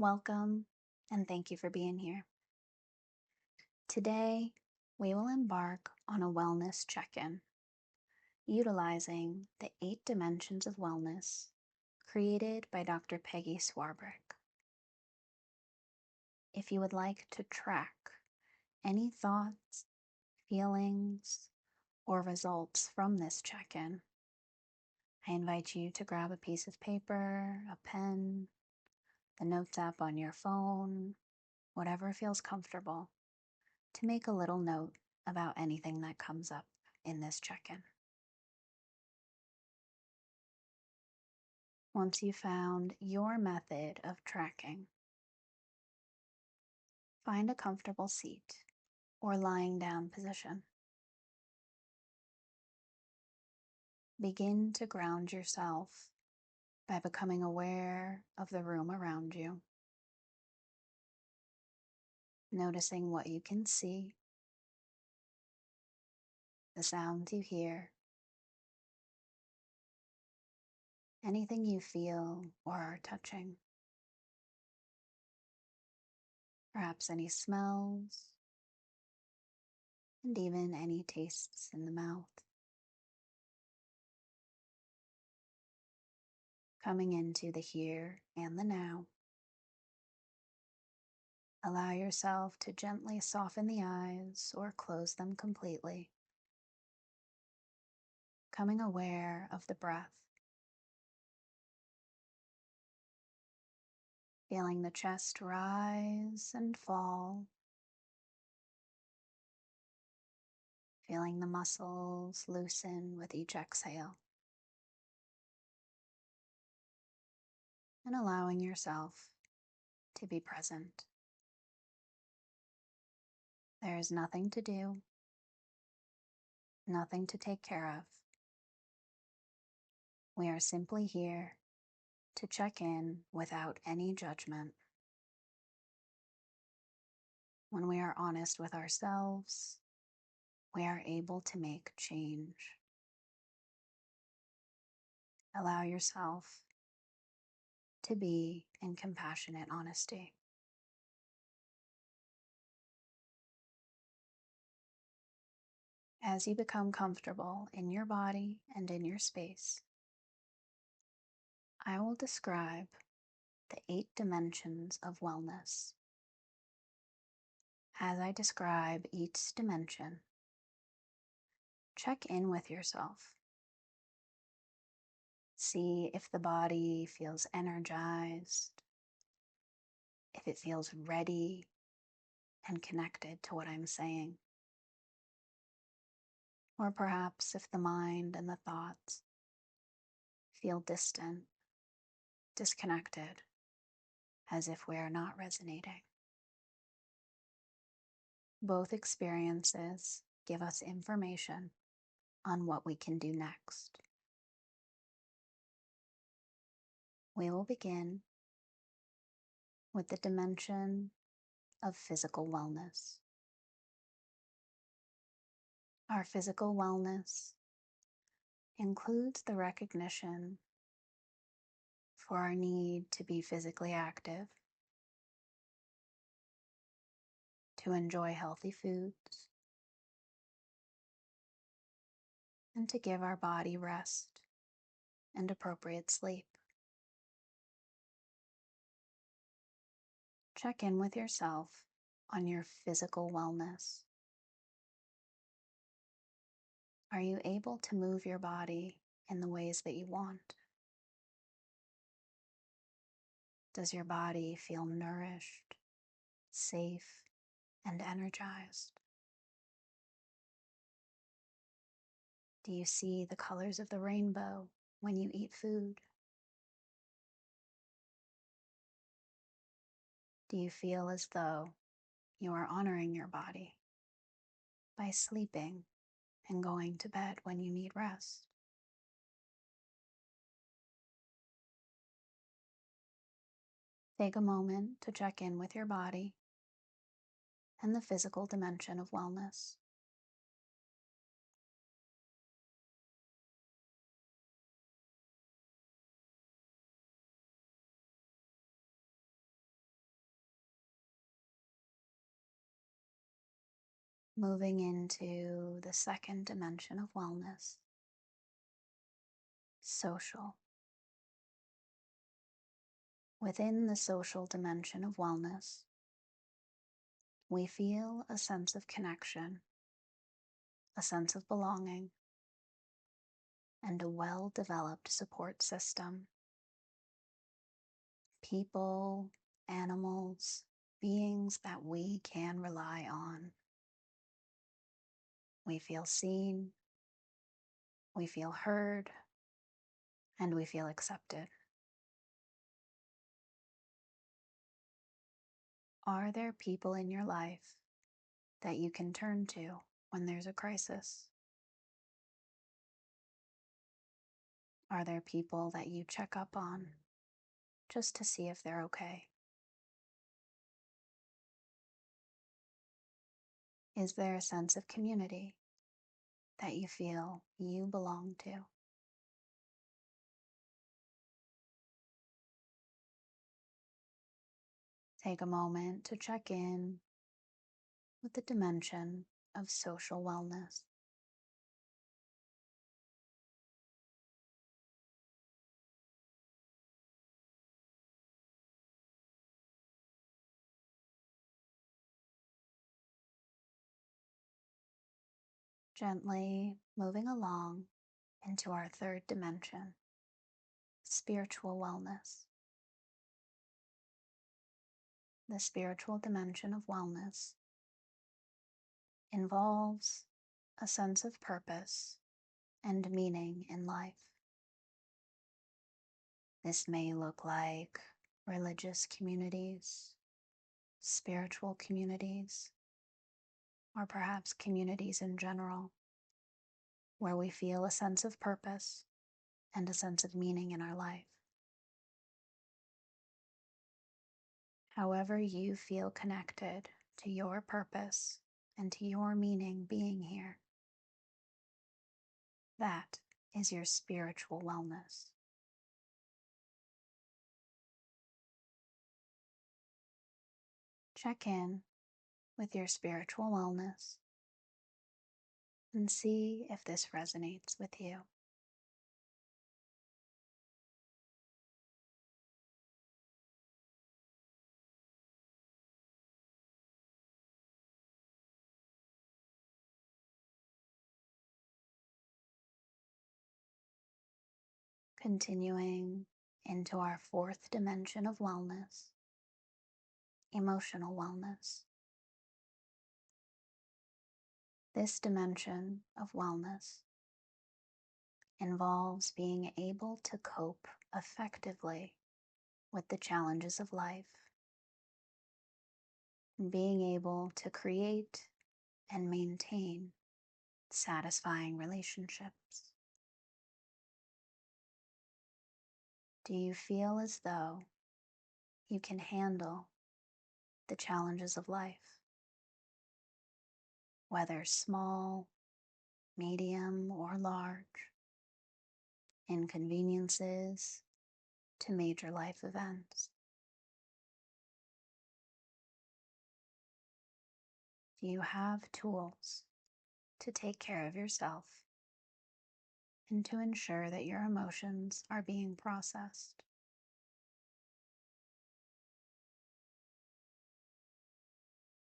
Welcome, and thank you for being here. Today, we will embark on a wellness check in, utilizing the 8 dimensions of wellness created by Dr. Peggy Swarbrick. If you would like to track any thoughts, feelings, or results from this check in, I invite you to grab a piece of paper, a pen, the Notes app on your phone, whatever feels comfortable, to make a little note about anything that comes up in this check-in. Once you've found your method of tracking, find a comfortable seat or lying down position. Begin to ground yourself by becoming aware of the room around you, noticing what you can see, the sounds you hear, anything you feel or are touching, perhaps any smells, and even any tastes in the mouth. Coming into the here and the now. Allow yourself to gently soften the eyes or close them completely. Becoming aware of the breath. Feeling the chest rise and fall. Feeling the muscles loosen with each exhale. And allowing yourself to be present. There is nothing to do, nothing to take care of. We are simply here to check in without any judgment. When we are honest with ourselves, we are able to make change. Allow yourself to be in compassionate honesty. As you become comfortable in your body and in your space, I will describe the 8 dimensions of wellness. As I describe each dimension, check in with yourself. See if the body feels energized, if it feels ready and connected to what I'm saying. Or perhaps if the mind and the thoughts feel distant, disconnected, as if we are not resonating. Both experiences give us information on what we can do next. We will begin with the dimension of physical wellness. Our physical wellness includes the recognition for our need to be physically active, to enjoy healthy foods, and to give our body rest and appropriate sleep. Check in with yourself on your physical wellness. Are you able to move your body in the ways that you want? Does your body feel nourished, safe, and energized? Do you see the colors of the rainbow when you eat food? Do you feel as though you are honoring your body by sleeping and going to bed when you need rest? Take a moment to check in with your body and the physical dimension of wellness. moving into the second dimension of wellness, social. Within the social dimension of wellness, we feel a sense of connection, a sense of belonging, and a well-developed support system. People, animals, beings that we can rely on. We feel seen, we feel heard, and we feel accepted. Are there people in your life that you can turn to when there's a crisis? Are there people that you check up on just to see if they're okay? Is there a sense of community that you feel you belong to? Take a moment to check in with the dimension of social wellness. Gently moving along into our third dimension, spiritual wellness. The spiritual dimension of wellness involves a sense of purpose and meaning in life. This may look like religious communities, spiritual communities, or perhaps communities in general, where we feel a sense of purpose and a sense of meaning in our life. However you feel connected to your purpose and to your meaning being here, that is your spiritual wellness. Check in with your spiritual wellness and see if this resonates with you. Continuing into our fourth dimension of wellness, emotional wellness. This dimension of wellness involves being able to cope effectively with the challenges of life and being able to create and maintain satisfying relationships. Do you feel as though you can handle the challenges of life, whether small, medium, or large, inconveniences to major life events? Do you have tools to take care of yourself and to ensure that your emotions are being processed?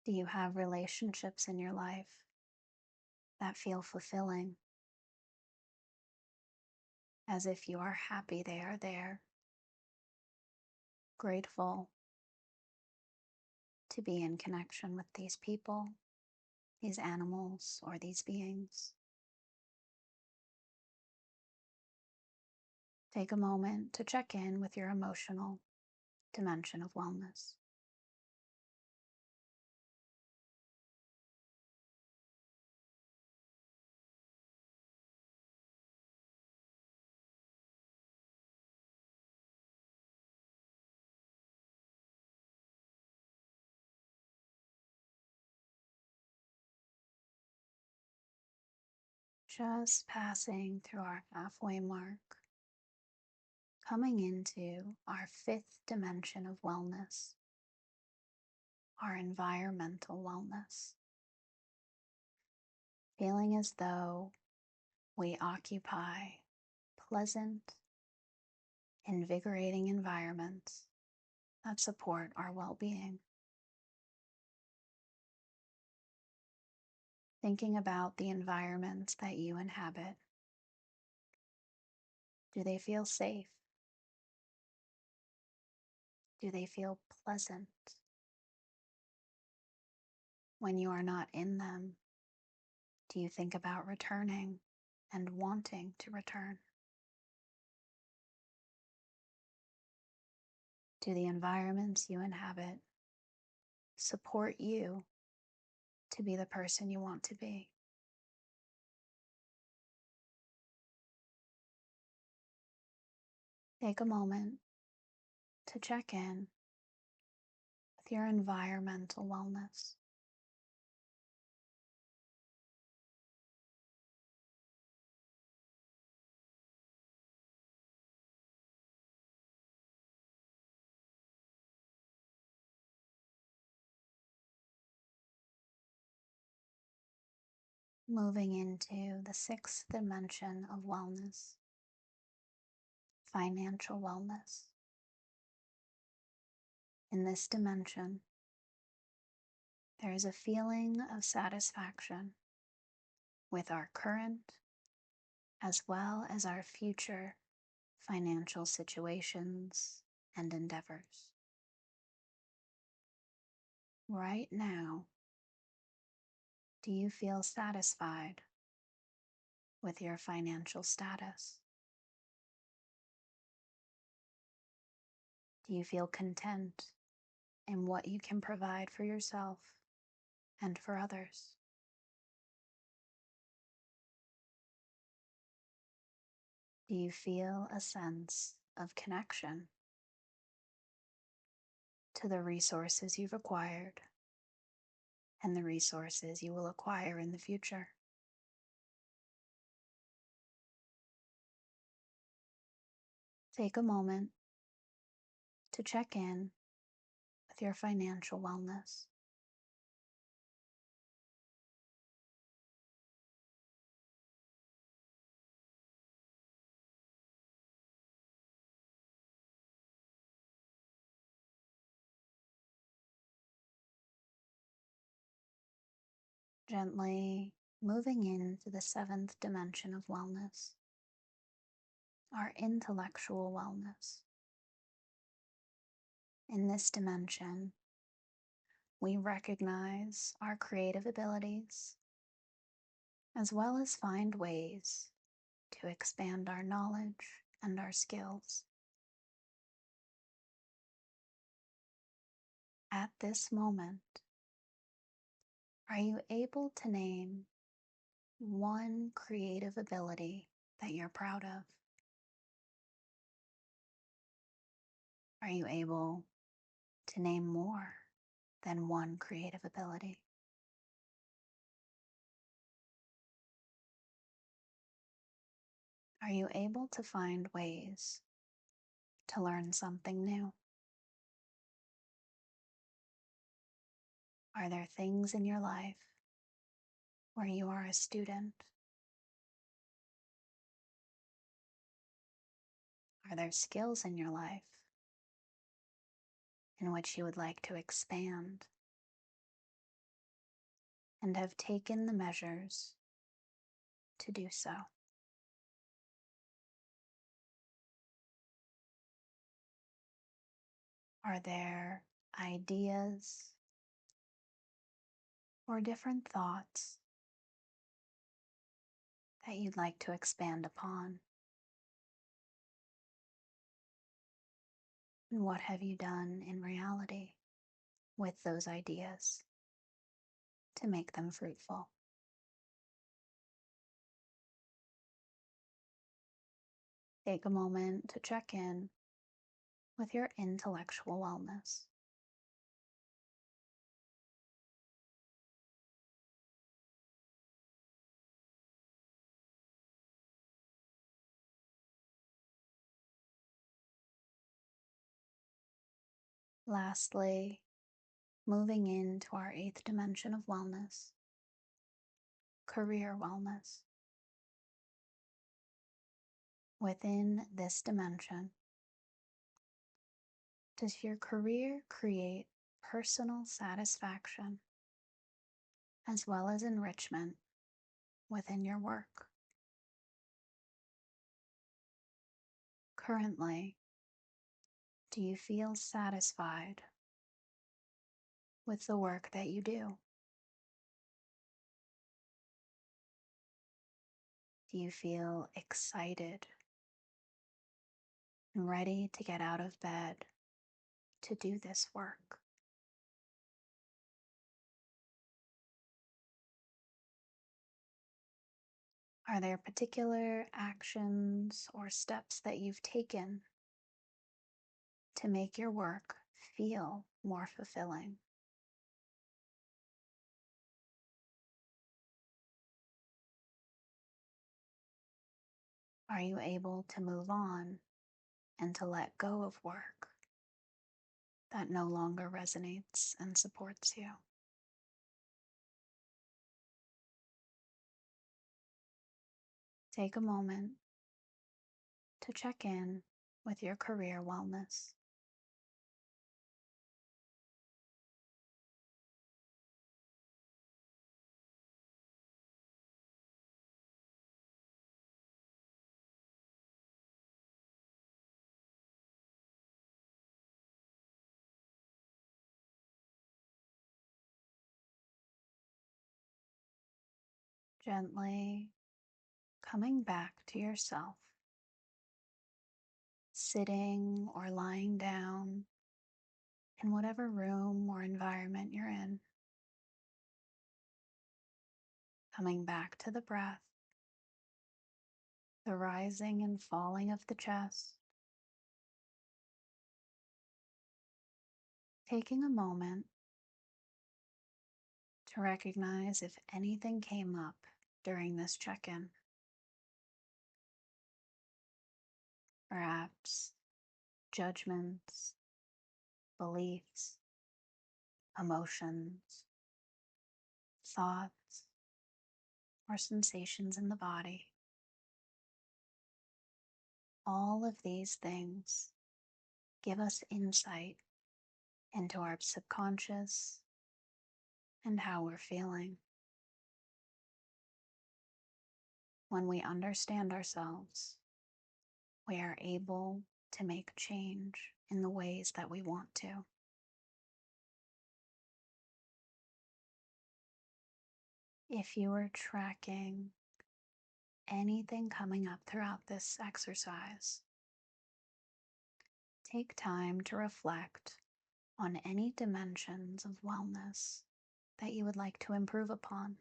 Do you have relationships in your life that feel fulfilling, as if you are happy they are there, grateful to be in connection with these people, these animals, or these beings? Take a moment to check in with your emotional dimension of wellness. Just passing through our halfway mark, coming into our fifth dimension of wellness, our environmental wellness. feeling as though we occupy pleasant, invigorating environments that support our well-being. Thinking about the environments that you inhabit. Do they feel safe? Do they feel pleasant? When you are not in them, do you think about returning and wanting to return? Do the environments you inhabit support you to be the person you want to be? Take a moment to check in with your environmental wellness. Moving into the sixth dimension of wellness, financial wellness. In this dimension, there is a feeling of satisfaction with our current as well as our future financial situations and endeavors. Right now, do you feel satisfied with your financial status? Do you feel content in what you can provide for yourself and for others? Do you feel a sense of connection to the resources you've acquired and the resources you will acquire in the future? Take a moment to check in with your financial wellness. Gently moving into the seventh dimension of wellness, our intellectual wellness. In this dimension, we recognize our creative abilities as well as find ways to expand our knowledge and our skills. At this moment, are you able to name one creative ability that you're proud of? Are you able to name more than one creative ability? Are you able to find ways to learn something new? Are there things in your life where you are a student? Are there skills in your life in which you would like to expand and have taken the measures to do so? Are there ideas or different thoughts that you'd like to expand upon? And what have you done in reality with those ideas to make them fruitful? Take a moment to check in with your intellectual wellness. Lastly, moving into our eighth dimension of wellness, career wellness. Within this dimension, does your career create personal satisfaction as well as enrichment within your work? Currently, do you feel satisfied with the work that you do? Do you feel excited and ready to get out of bed to do this work? Are there particular actions or steps that you've taken to make your work feel more fulfilling? Are you able to move on and to let go of work that no longer resonates and supports you? Take a moment to check in with your career wellness. Gently coming back to yourself, sitting or lying down in whatever room or environment you're in. Coming back to the breath, the rising and falling of the chest. Taking a moment to recognize if anything came up during this check-in. Perhaps judgments, beliefs, emotions, thoughts, or sensations in the body. All of these things give us insight into our subconscious and how we're feeling. When we understand ourselves, we are able to make change in the ways that we want to. If you are tracking anything coming up throughout this exercise, take time to reflect on any dimensions of wellness that you would like to improve upon.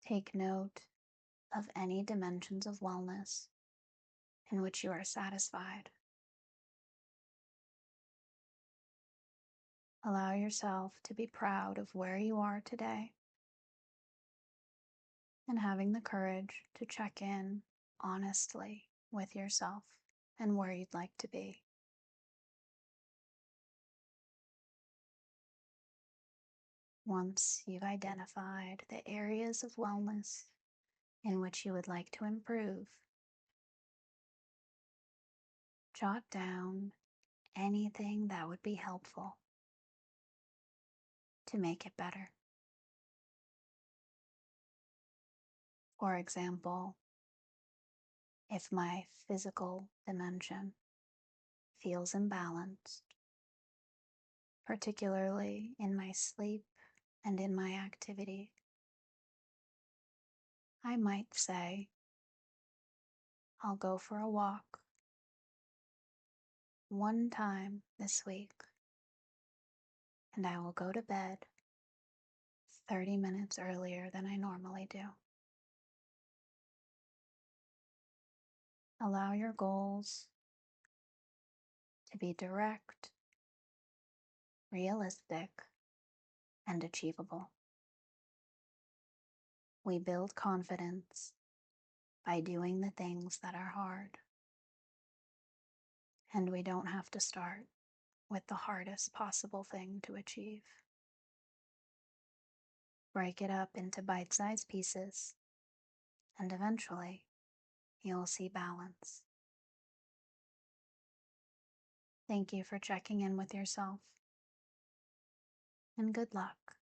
Take note of any dimensions of wellness in which you are satisfied. Allow yourself to be proud of where you are today and having the courage to check in honestly with yourself and where you'd like to be. Once you've identified the areas of wellness in which you would like to improve, jot down anything that would be helpful to make it better. For example, if my physical dimension feels imbalanced, particularly in my sleep and in my activity, I might say, I'll go for a walk one time this week, and I will go to bed 30 minutes earlier than I normally do. Allow your goals to be direct, realistic, and achievable. We build confidence by doing the things that are hard. And we don't have to start with the hardest possible thing to achieve. Break it up into bite sized pieces, and eventually you'll see balance. Thank you for checking in with yourself, and good luck.